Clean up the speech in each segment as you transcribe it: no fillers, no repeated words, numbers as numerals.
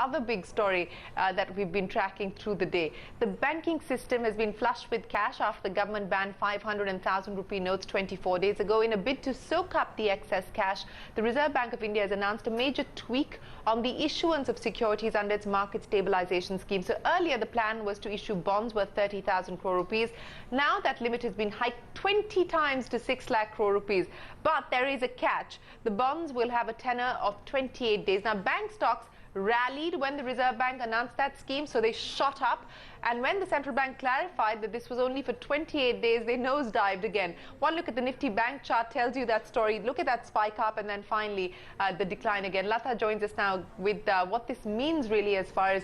other big story that we've been tracking through the day. The banking system has been flushed with cash after the government banned 500 and 1,000 rupee notes 24 days ago. In a bid to soak up the excess cash, the Reserve Bank of India has announced a major tweak on the issuance of securities under its market stabilization scheme. So earlier the plan was to issue bonds worth 30,000 crore rupees. Now that limit has been hiked 20 times to 6 lakh crore rupees. But there is a catch. The bonds will have a tenor of 28 days. Now, bank stocks rallied when the Reserve Bank announced that scheme, so they shot up. And when the central bank clarified that this was only for 28 days, they nosedived again. One look at the Nifty bank chart tells you that story. Look at that spike up and then finally the decline again. Latha joins us now with what this means really as far as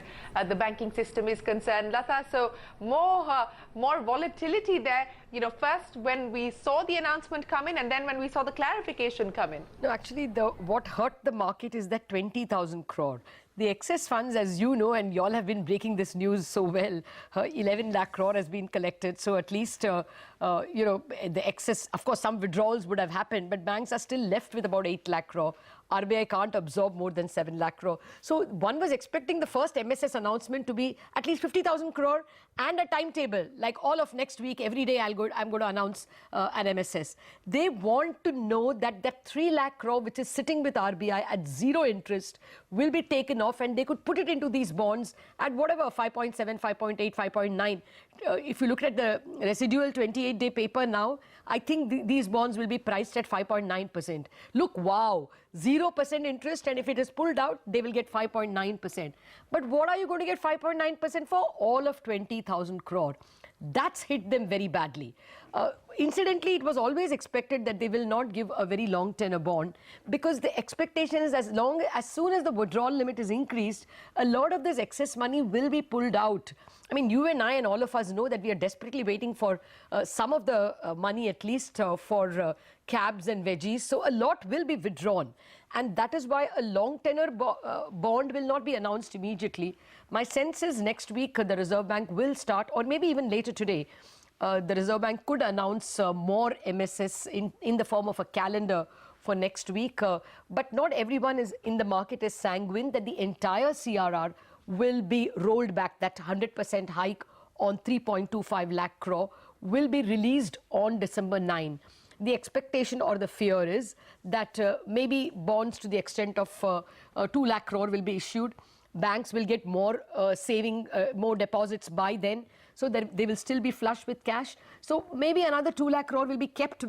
the banking system is concerned. Latha, so more volatility there. You know, first when we saw the announcement come in and then when we saw the clarification come in. No, actually, what hurt the market is that 20,000 crore. The excess funds, as you know, and you all have been breaking this news so well, 11 lakh crore has been collected. So at least, you know, the excess, of course, some withdrawals would have happened, but banks are still left with about 8 lakh crore. RBI can't absorb more than 7 lakh crore. So one was expecting the first MSS announcement to be at least 50,000 crore and a timetable. Like all of next week, every day I'm going to announce an MSS. They want to know that that 3 lakh crore, which is sitting with RBI at zero interest, will be taken off and they could put it into these bonds at whatever, 5.7, 5.8, 5.9. If you look at the residual 28-day paper now, I think these bonds will be priced at 5.9%. Look, wow, 0% interest, and if it is pulled out, they will get 5.9%. But what are you going to get 5.9% for? All of 20,000 crore. That's hit them very badly. Incidentally, it was always expected that they will not give a very long tenor bond because the expectation is as soon as the withdrawal limit is increased, a lot of this excess money will be pulled out. I mean, you and I and all of us know that we are desperately waiting for some of the money, at least for cabs and veggies. So a lot will be withdrawn. And that is why a long tenor bond will not be announced immediately. My sense is next week the Reserve Bank will start, or maybe even later today, the Reserve Bank could announce more MSS in the form of a calendar for next week. But not everyone is in the market is sanguine that the entire CRR will be rolled back. That 100% hike on 3.25 lakh crore will be released on December 9. The expectation or the fear is that maybe bonds to the extent of 2 lakh crore will be issued. Banks will get more more deposits by then, so that they will still be flush with cash. So maybe another 2 lakh crore will be kept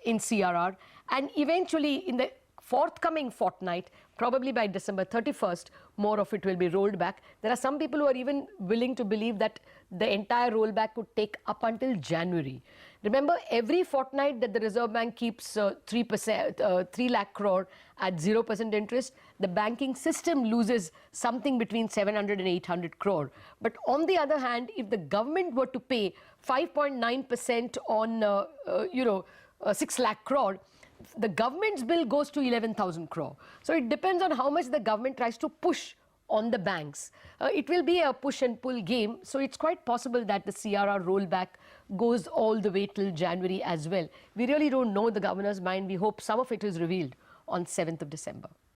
in CRR, and eventually in the forthcoming fortnight, probably by December 31st, more of it will be rolled back. There are some people who are even willing to believe that the entire rollback could take up until January. Remember, every fortnight that the Reserve Bank keeps 3 lakh crore at 0% interest, the banking system loses something between 700 and 800 crore. But on the other hand, if the government were to pay 5.9% on, 6 lakh crore, the government's bill goes to 11,000 crore. So it depends on how much the government tries to push on the banks. It will be a push and pull game. So it's quite possible that the CRR rollback goes all the way till January as well. We really don't know the governor's mind. We hope some of it is revealed on 7th of December.